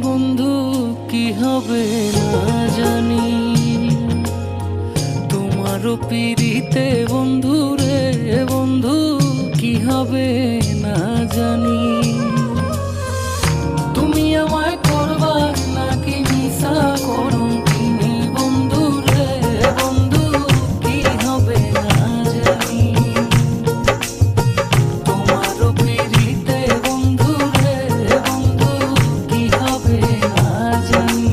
বন্ধু কি হবে না জানি, তোমারও পিরিতে বন্ধু রে বন্ধু কি হবে না জানি। তুমি আমায় করবা নাকি মিশা করুন তিনি বন্ধু রে বন্ধু কি হবে না জানি। তোমারও পিরিতে বন্ধু রে বন্ধু কি হবে না জানি।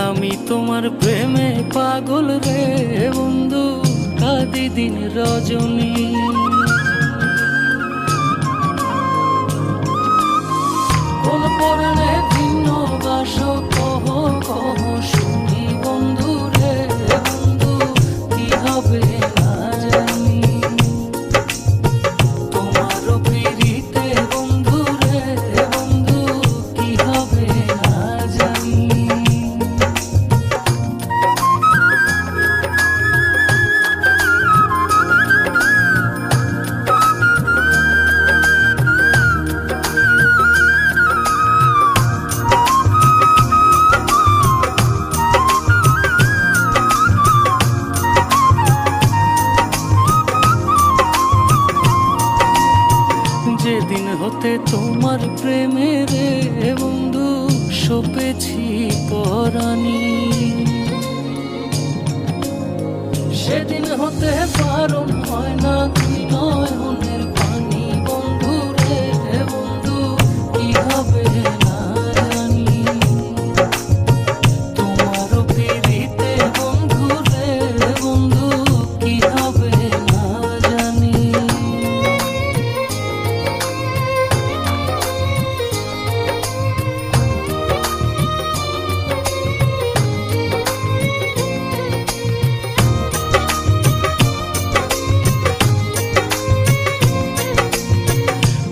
আমি তোমার প্রেমে পাগল রে বন্ধু, কাঁদি দিন রজনী। কোন পরাণে ভিন্ন বাস কহ কহ শুনি বন্ধু রে বন্ধু কি হবে না জানি। তোমারও পিরিতে বন্ধু রে বন্ধু কি হবে না জানি। যেদিন হতে তোমার প্রেমে রে বন্ধু সপেছি পরাণী, সেদিন হতে বারণ হয় না তুই নয়নের পানি বন্ধু রে বন্ধু কি হবে না জানি। তোমারও পিরিতে বন্ধু রে বন্ধু কি হবে না জানি।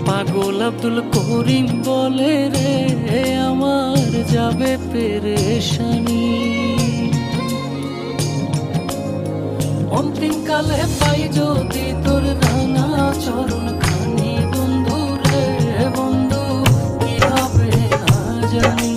পাগল আব্দুল করিম বলে রে আমার যাবে পেরেশানি। অন্তিম কালে পাই যদি তোর রাঙা চরণ খানি বন্ধু রে বন্ধু কি হবে না জানি।